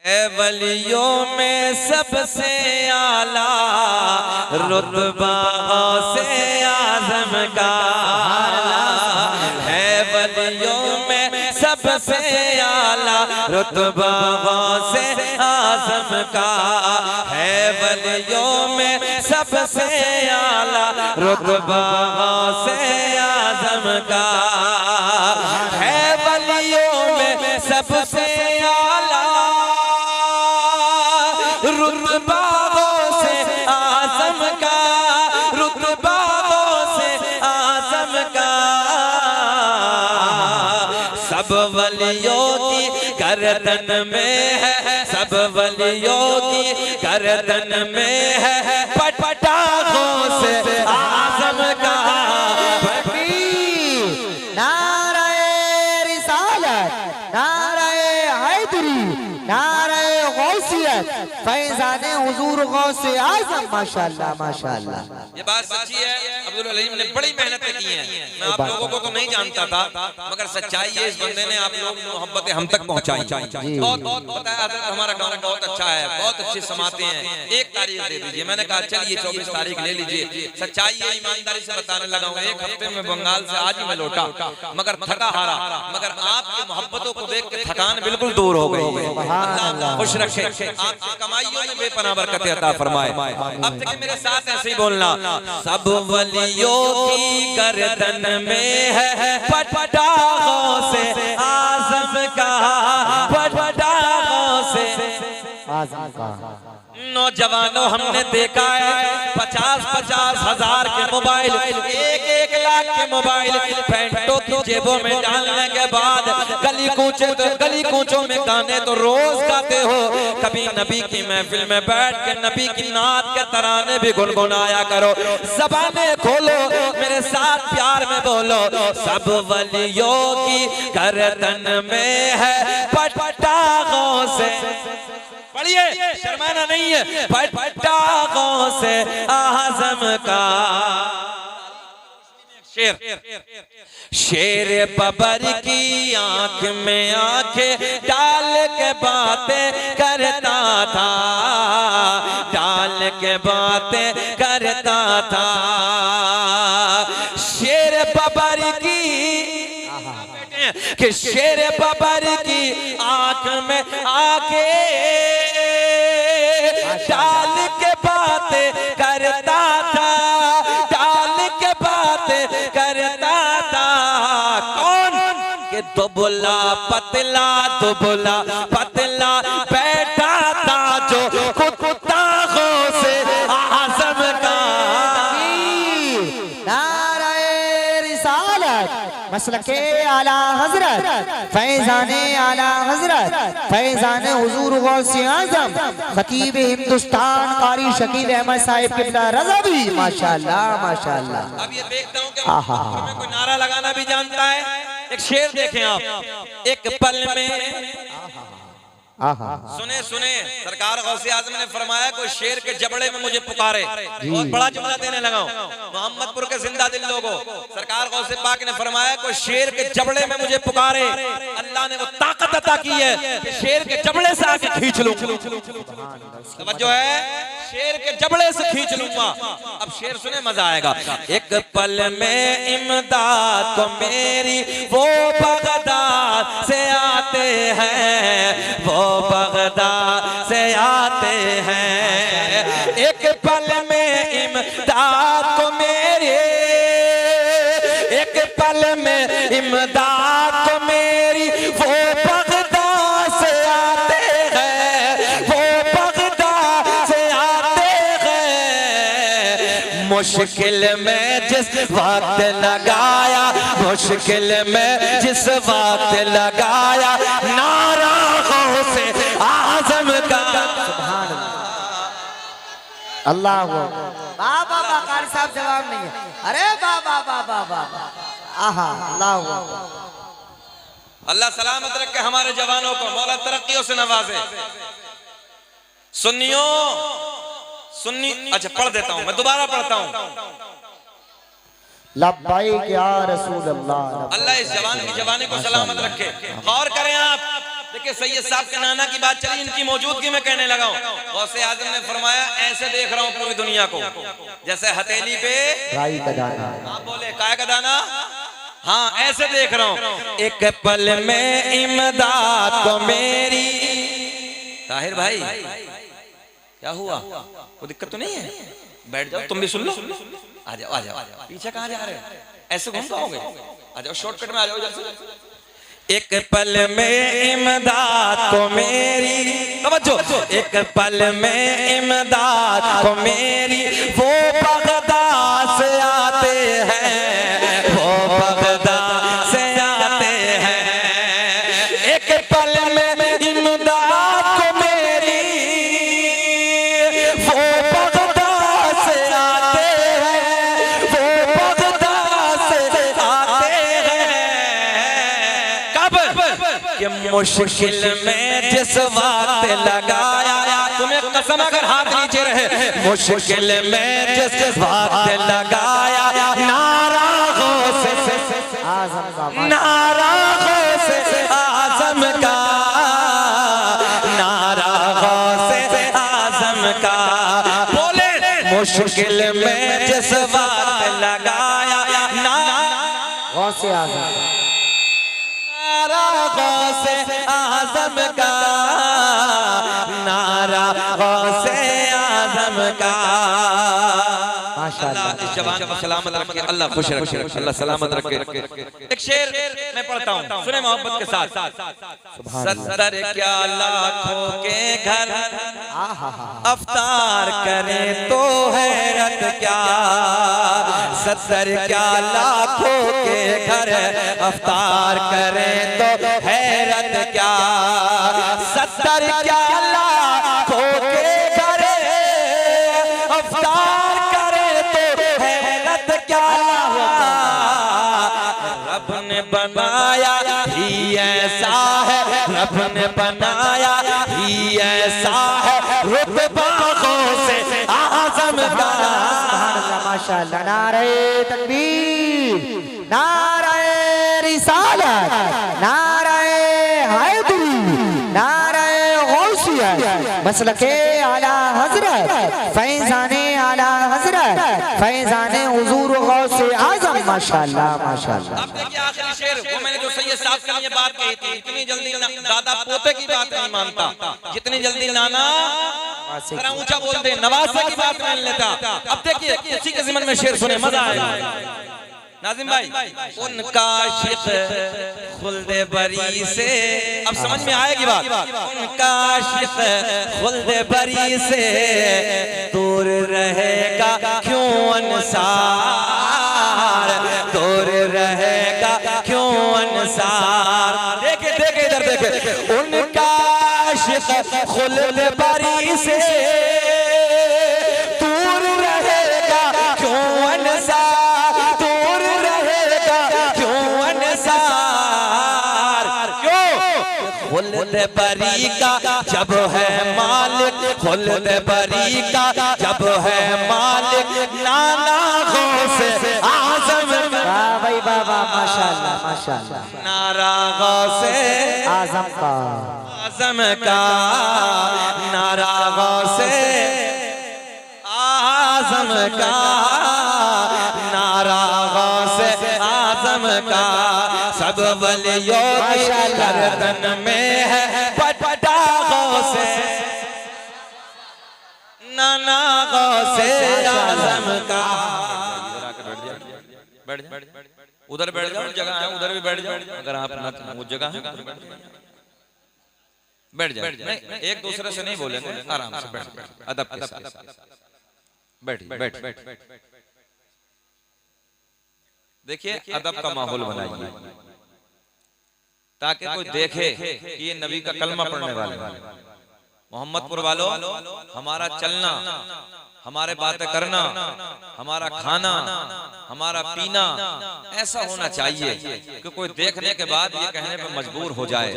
है वलियों में सबसे आला रुतबा से आज़म का, है वलियों में सबसे आला रुतबा से आज़म का, है वलियों में सबसे आला रुतबा से आज़म का, है वलियों में सबसे आला रुतबा से आज़म का, रुतबा से आज़म का। सब वलियों की गर्दन में है, सब वलियों की गर्दन में है पटाखों से आज़म का। नाराए रिसालत, नाराए हैदरी, नाराए गौसियत, फैज़ाने हुजूर गौसे आज़म। माशाअल्लाह माशाअल्लाह। ये बात सच्ची है, अब्दुल अलीम ने बड़ी मेहनतें की हैं। मैं आप लोगों को तो नहीं जानता था, मगर सच्चाई है इस बंदे ने आप लोग मोहब्बतें हम तक पहुंचाई। बहुत बहुत पता है हमारा गाँव बहुत अच्छा है, बहुत अच्छी समाते हैं। एक तारीख दे दीजिए, मैंने कहा चलिए 24 तारीख ले लीजिए। सच्चाई है, ईमानदारी से बताने लगा हूँ। एक हफ्ते में बंगाल से आज ही मैं लौटा, मगर थका हारा, मगर आपकी मोहब्बतों को देख के थकान बिल्कुल दूर हो गई है। अल्लाह खुश रखे, आपकी कमाइयों में बेपनाह बरकत अता फरमाए। अब तक मेरे साथ ऐसे ही बोलना, सब वलियों की गर्दन में है पटाखों से आज़म का, पटाखों से आज़म का। नौजवानों हमने देखा है 50-50 हजार के मोबाइल, 1-1 लाख के मोबाइल पैंटों की जेबों में डालने के बाद गली कूचों में गाने तो रोज गाते हो। कभी नबी की महफिल में बैठ के नबी की नात के तराने भी गुनगुनाया करो। ज़बानें खोलो, मेरे साथ प्यार में बोलो, सब वलियों की गर्दन में है पटाखों से। पढ़िए, शर्माना नहीं है, पटाखों से आज़म का। शेर शेर बबर की आंख में आंखें डाल के बातें करता था, डाल के बातें करता था। शेर बबर की कि शेर बबर की आंख में आके डाल के बातें करता था, डाल के बातें करता था। कौन के दुबला पतला, दुबला पतला बैठा था जो कुत्ताओं से आज़म का। नाराए रिसालत, मसलके आला हजरत, फैज़ाने आला हजरत, फैज़ाने हुजूर गौसे आज़म, खतीब हिंदुस्तान कारी शकील अहमद साहिब किबला रज़ा भी। माशाअल्लाह माशाअल्लाह। अब ये देखता हूँ कि में कोई नारा लगाना भी जानता है। एक शेर देखें आप, एक पल में सुने सुने सरकार गौसे आज़म ने फरमाया, कोई शेर के जबड़े में मुझे पुकारे। बहुत बड़ा जुमला देने लगा हूं मोहम्मदपुर के जिंदा दिल लोगों। सरकार गौसे पाक ने फरमाया, कोई शेर के जबड़े में मुझे पुकारे, अल्लाह ने वो ताकत अता की है कि शेर के जबड़े से आके खींच लूं। समझो है, शेर के जबड़े से खींच लूंगा। अब शेर सुने, मजा आएगा। एक पल में इमदाद को मेरी वो बगदाद से आते हैं, वो बगदाद से आते हैं। एक पल में इमदाद को मेरे, एक पल में इमदाद को मेरी वो बगदाद से आते हैं, वो बगदाद से आते हैं। मुश्किल में जिस वक्त लगाया, मुश्किल में जिस वक्त लगाया, नारा से आज़म का। अल्लाह बाबा कारी साहब जवाब नहीं है। अरे बाबा बाबा बाबा, आहा अल्लाह। अल्लाह सलामत रखे हमारे जवानों को, मौला तरक्कियों से नवाजे। सुन्नियों सुन्नी, अच्छा पढ़ देता हूं, मैं दोबारा पढ़ता हूं। लब्बाइक या रसूल अल्लाह। अल्लाह इस जवान की जवानी को सलामत रखे। गौर करें आप, देखिए सैयद साहब के नाना की बात चली, इनकी मौजूदगी में कहने लगा हूं। गौसे आजम ने फरमाया ऐसे देख रहा हूं पूरी दुनिया को जैसे हथेली पे राई का दाना। आप बोले काय का दाना, हाँ ऐसे देख रहा हूं। एक पल में इमदाद को मेरी। ताहिर भाई क्या हुआ, कोई दिक्कत तो नहीं है? बैठ जाओ, तुम भी सुन लो। आ जाओ आ जाओ, पीछे कहाँ जा रहे हो? ऐसे घूम पाओगे? आ जाओ, शॉर्टकट में आ जाओ जल्दी। एक पल में इमदाद को मेरी, तवज्जो, एक पल में इमदाद को मेरी, वो बगदाद से आते हैं, वो बगदाद से आते हैं। एक पल में इमदाद को मेरी, वो बगदाद से आते हैं, वो बगदाद से आते हैं। कब कि मुश्किल में जिस वक्त लगाया, तुम्हें कसम अगर हाथ नीचे रहे, मुश्किल में जिस वक्त लगाया, नारा गौसे आजम का, नारा गौसे आजम का, नारा गौसे आजम का, बोले मुश्किल में जिस वक्त लगाया, गौसे आजम, नारा गौसे आजम का, नारा गौसे आजम का। माशाअल्लाह। इस जवान को सलामत रखे, अल्लाह खुश रखे, अल्लाह सलामत रखे। एक शेर मैं पढ़ता हूँ, सुने मोहब्बत के साथ। 70 क्या लाखों के घर अफ्तार करें तो हैरत क्या, 70 क्या लाखों के घर अफ्तार करें तो हैरत क्या, 70 क्या लाखों के घर अफ्तार करें तो हैरत क्या। रब ने बनाया ही ऐसा है, रब ने बनाया ही ऐसा है, रुतबा गौसे आजम का। माशाअल्लाह। नारे तकबीर, नारे रिसालत, नारे हैदरी, नारे गौसियत, मसलके आला हजरत, फैजाने आला हजरत, फैजाने हुजूर गौसे आजम। माशाअल्लाह माशाअल्लाह। अब देखिए आखिरी शेर, वो मैंने जो सैयद साहब के लिए बात कही थी, इतनी जल्दी दादा पोते की बात नहीं मानता, जितनी जल्दी नाना जरा ऊंचा बोल दे नवासे की बात मान लेता। अब देखिए इसी के ज़िमन में शेर सुने, मजा आएगा। नाजिम भाई, उनका शिक खुल्दे बरी से, अब समझ में आएगी बात, उनका शिक खुल्दे बरी से दूर रहेगा क्यों अंसार, दूर रहेगा क्यों अंसार। देखे देखे इधर देखे, उनका शिक खुल्दे बरी से दूर रहेगा क्यों अंसार, दूर रहेगा क्यों अंसार। क्यों? खुल्द बरी का जब है मालिक, खुल्द बरी का जब है मालिक, नाना गौसे आजम का। वाह भाई बाबा, माशाअल्लाह माशाअल्लाह। नारा गौसे आजम का, आजम का, नारा गौसे आजम का, नारा गौसे आजम का। सब वलियों की गर्दन में है पटा गौसे, नाना गौसे आजम का। बैठ जाओ, उधर बैठ जाओ, जगह है उधर भी बैठ जाओ, अगर आप ना वो जगह है बैठ जाओ। नहीं, एक दूसरे से नहीं बोलेंगे, आराम से बैठ, अदब के साथ बैठ बैठ। देखिए अदब का माहौल बनाइए ताकि कोई देखे कि ये नबी का कलमा पढ़ने वाले हैं। मोहम्मदपुर वालों, हमारा चलना, हमारे बातें करना, हमारा खाना, हमारा पीना ऐसा होना चाहिए कि कोई देखने के बाद ये कहने पर मजबूर हो जाए,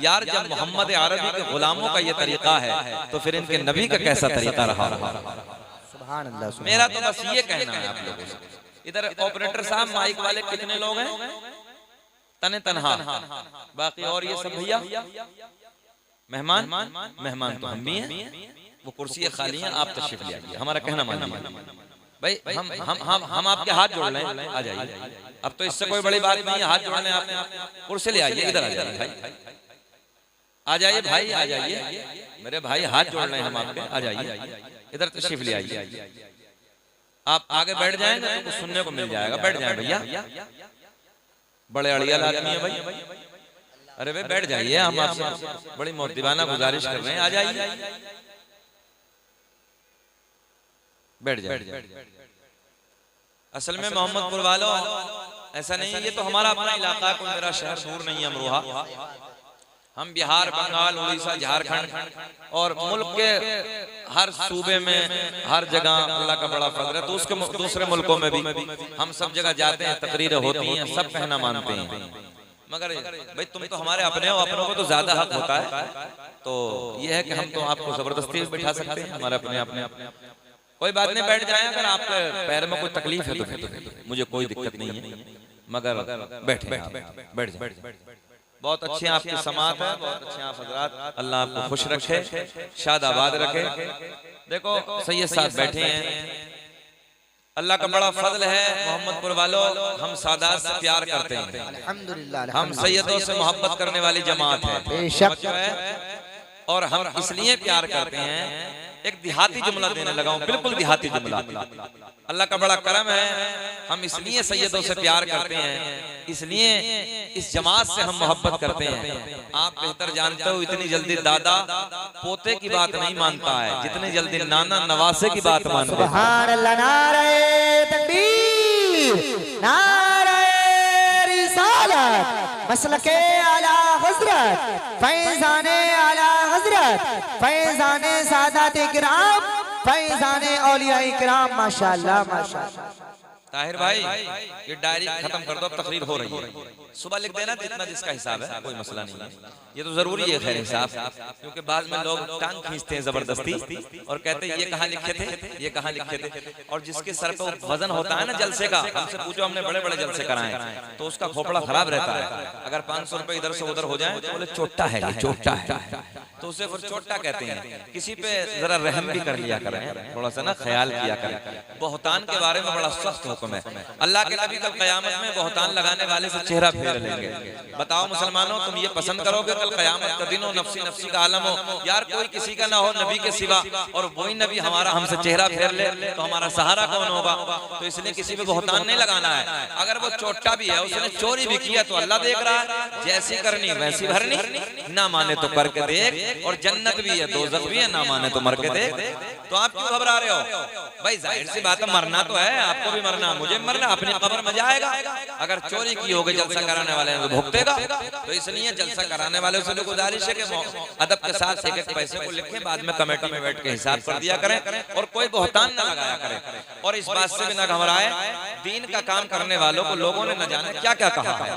यार जब मोहम्मद अरबी के गुलामों का ये तरीका है तो फिर इनके नबी का कैसा तरीका रहा। सुभान अल्लाह। मेरा तो बस ये कहना है आप लोगों से। इधर ऑपरेटर साहब, माइक वाले कितने लोग हैं? तने तनहा, बाकी और ये सब भैया मेहमान मेहमान तो हम भी हैं, वो कुर्सी खाली है, आप तशरीफ ले आइए, हमारा कहना मानिए भाई। हम आपके हाथ जोड़ रहे हैं, आ जाइए। अब तो इससे कोई बड़ी बात नहीं है, हाथ जोड़ने आपने, कुर्सी ले आइए, इधर आ जाइए भाई, आ जाइए भाई, आ जाइए मेरे भाई, हाथ जोड़ रहे हैं हम आपके, आ जाइए इधर तशरीफ ले आइए। आप आगे बैठ जाएंगे तो कुछ सुनने को मिल जाएगा, बैठ जाए भैया, बड़े अड़ियल आदमी है भाई, अरे भाई बैठ जाइए, हम आपसे बड़ी मोहब्बताना गुजारिश कर रहे हैं, आ जाइए बैठ जाइए। असल में मोहम्मदपुर वालों ऐसा नहीं है, ये तो हमारा अपना इलाका है, कोई मेरा शहर दूर नहीं है अमरोहा। हम बिहार, बंगाल, उड़ीसा, झारखंड और मुल्क के हर सूबे में हर जगह अल्लाह का बड़ा फजल है, तो उसके दूसरे मुल्कों में भी हम सब जगह जाते हैं, तकरीरें होती हैं, सब कहना मानते हैं। मगर भाई तुम तो हमारे अपने हो, अपनों को तो ज्यादा हक होता है, तो ये है कि हम तो आपको जबरदस्ती भी बैठा सकते हैं, हमारे अपने कोई बात नहीं, बैठ जाए। अगर आपके पैर में कोई तकलीफ है तो मुझे कोई दिक्कत नहीं है, मगर बैठ जाए। बहुत अच्छे आपकी समात है, बहुत अच्छे आप हजरात, अल्लाह आपको खुश रखे, शाद आबाद रखे। देखो सैयद साहब बैठे हैं, अल्लाह का बड़ा फजल है, मोहम्मदपुर वालों हम सादात से प्यार करते हैं, अल्हम्दुलिल्लाह, हम सैयदों से मोहब्बत करने वाली जमात है, और हम इसलिए प्यार करते हैं। एक देहाती जुमला देने लगा हूं, बिल्कुल देहाती जुमला, अल्लाह का बड़ा करम है, हम इसलिए सैयदों से प्यार करते हैं, इसलिए इस जमात से हम मोहब्बत करते हैं। आप बेहतर जानते हो, इतनी जल्दी दादा पोते की बात नहीं मानता है, जितनी जल्दी नाना नवासे की बात मानता है। सुभान अल्लाह, नारे तकबीर, नारे रिसालत, मसलके आला हजरत, फैजाने आला हजरत, फैजाने सादात इकराम, फैजाने औलिया इकराम, माशाअल्लाह माशाअल्लाह। ताहिर भाई ये डायरी खत्म कर दो, अब तकरीर हो रही है, सुबह लिख देना जितना जिसका हिसाब है, कोई मसला नहीं है, ये तो जरूरी है खैर हिसाब, क्योंकि बाद में लोग टांग खींचते हैं जबरदस्ती और कहते हैं ये कहाँ लिखे थे, ये कहाँ लिखे थे, और जिसके सर पे वजन होता है ना जलसे का, हमसे पूछो, हमने बड़े बड़े जलसे कराए, तो उसका खोपड़ा खराब रहता है। अगर 500 रुपए इधर से उधर हो जाए तो बोले चोट्टा है, ये चोट्टा है, तो उसे फिर चोट्टा कहते हैं। किसी पे जरा रहम भी कर लिया करें, थोड़ा सा ना ख्याल किया करें। बहतान के बारे में बड़ा सख्त हुक्म है, अल्लाह के नबी कल क़यामत में बहतान लगाने वाले से चेहरा फेर लेंगे। बताओ मुसलमानों, तुम ये पसंद करोगे कल क़यामत का दिन हो, नफ्सी नफ्सी का आलम हो, यार कोई किसी का ना हो नबी के सिवा, और वही नबी हमारा हमसे चेहरा फेर ले, तो हमारा सहारा कौन होगा? तो इसलिए किसी पे बहतान नहीं लगाना है। अगर वो चोट्टा भी है, उसने चोरी भी किया, तो अल्लाह देख रहा है, जैसी करनी वैसी भरनी, ना माने तो करके देख, और जन्नत भी है दोज़ख भी है, ना माने तो मर के देख। तो आप क्यों घबरा रहे हो भाई? जाहिर सी बात है, मरना तो है, आपको भी मरना, मुझे मरना, अपनी कब्र में जाएगा। अगर चोरी की होगी जलसा कराने वाले तो भुगतेगा। तो इसलिए जलसा कराने वाले से तो गुजारिश है कि अदब के साथ एक एक पैसे को लिखें, बाद में कमेटी में बैठ के हिसाब कर दिया करें, और कोई बहतान न लगाया करें। और इस बात से भी न घबराए, दीन का काम करने वालों को लोगों ने न जाने क्या क्या कहा है।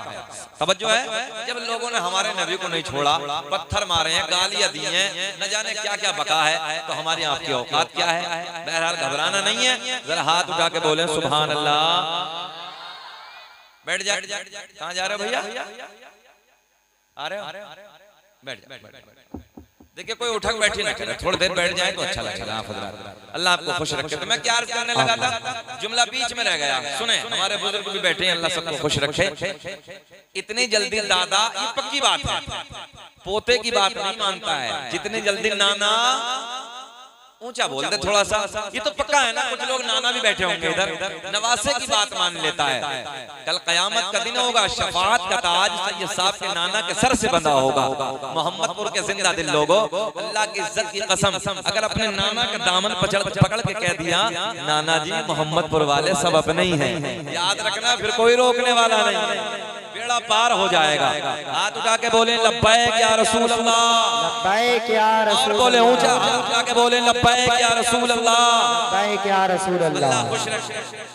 तवज्जो है, जब लोगों ने हमारे नबी को नहीं छोड़ा, पत्थर मारे हैं, गालियां दी हैं, न जाने क्या क्या बका है, तो हमारी आपकी औकात क्या है? बहरहाल घबराना नहीं है, जरा हाथ उठा के बोले सुभान अल्लाह। बैठ जा, कहाँ जा रहे हो भैया? आ रहे हो? बैठ जा। देखिए कोई उठक बैठी ना करे, थोड़ी देर बैठ जाए तो अच्छा लगेगा। अल्लाह आपको खुश रखे। तो मैं क्या अर्ज करने लगा था, जुमला बीच में रह गया। सुने, हमारे बुजुर्ग भी बैठे हैं, अल्लाह सबको खुश रखे। इतनी जल्दी दादा, ये पक्की बात है, पोते की बात नहीं मानता है, जितनी जल्दी नाना, ऊंचा बोल दे थोड़ा सा, ये तो पक्का है ना। कुछ लोग नाना भी बैठे होंगे इधर, नवासे की बात मान लेता है। कल कयामत का दिन होगा, शफाअत का ताज सैयद साहब के नाना के सर से बंधा होगा। मोहम्मदपुर के जिंदा दिल लोगों, अल्लाह की इज्जत की कसम, अगर अपने नाना के दामन पकड़ के कह दिया, नाना जी मोहम्मदपुर वाले सब अपने ही हैं, याद रखना, फिर कोई रोकने वाला नहीं, बेड़ा पार हो जाएगा। हाथ उठा के बोले लब्बैक या रसूल अल्लाह, लब्बैक या रसूल, और बोले ऊंचा उठा के बोले लब्बैक या रसूल अल्लाह, लब्बैक या रसूल अल्लाह। खुश रखे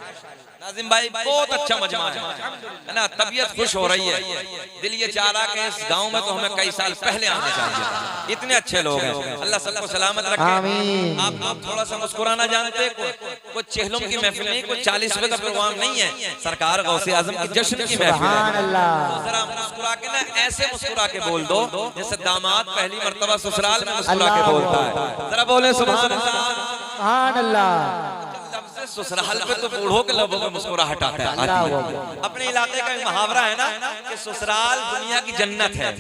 नाज़िम भाई, बहुत अच्छा मजमा है ना, तबीयत खुश हो रही है, दिल ये चाह रहा कि इस गांव में तो हमें कई साल पहले आना चाहिए, इतने अच्छे लोग हैं। अल्लाह सबको सलामत रखे। आमीन। आप थोड़ा सा मुस्कुराना जानते, कोई चेहलों की महफिल नहीं, कोई 40 रुपए का प्रोग्राम नहीं है, सरकार गौसे आजम की जश्न की महफिल है। सुभान अल्लाह। तो जरा मुस्कुरा के ना है ऐसे मुस्कुरा के बोल दो जैसे दामाद पहली मर्तबा ससुराल में मुस्कुरा के बोलता है। जरा बोले सुभान अल्लाह। सुभान अल्लाह। ससुराल पे तो बूढ़ों के लबों में मुस्कुराहट आता है। अपने इलाके का एक मुहावरा है ना कि ससुराल दुनिया की जन्नत है।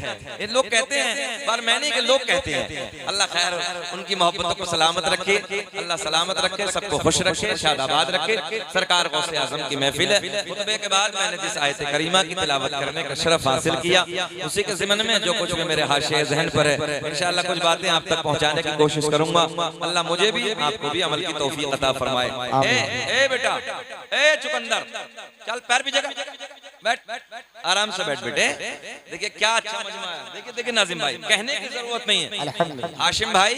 ये लोग कहते हैं पर मैं नहीं कि लोग कहते हैं। अल्लाह खैर उनकी मोहब्बतों को सलामत रखे, अल्लाह सलामत रखे, सबको खुश रखे, शादाबाद रखे। सरकार गौसे आजम की महफिल है। खुतबे के बाद मैंने जिस आयत करीमा की तिलावत करने का शरफ हासिल किया उसी के ज़िमन में जो कुछ भी मेरे हाशिए ज़हन पर है इंशाअल्लाह कुछ बातें आप तक पहुंचाने की कोशिश करूंगा। अल्लाह मुझे भी आपको भी अमल की तौफीक अता फरमाए। ए बेटा, ए चुकंदर, चल पैर भी जगह बैठ, आराम से बैठ बेटे। देखिए क्या अच्छा मजमा है। देखिए देखिए नाजिम भाई, कहने की जरूरत नहीं है। हाशिम भाई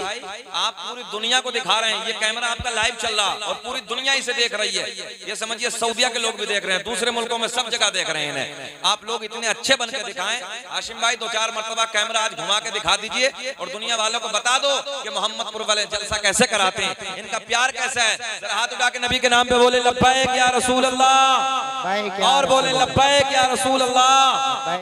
आप पूरी दुनिया को दिखा रहे हैं, ये कैमरा आपका लाइव चल रहा और पूरी दुनिया इसे देख रही है। ये समझिए सऊदिया के लोग भी देख रहे हैं, दूसरे मुल्कों में सब जगह देख रहे हैं इन्हें। आप लोग इतने अच्छे बन के दिखाएं। हाशिम भाई 2-4 मरतबा कैमरा आज घुमा के दिखा दीजिए और दुनिया वालों को बता दो कि मोहम्मदपुर वाले जलसा कैसे कराते हैं, इनका प्यार कैसा है। जरा हाथ उठा के नबी के नाम पे बोले लब्बैक या रसूल अल्लाह, और बोले लब्बैक या रसूल अल्लाह।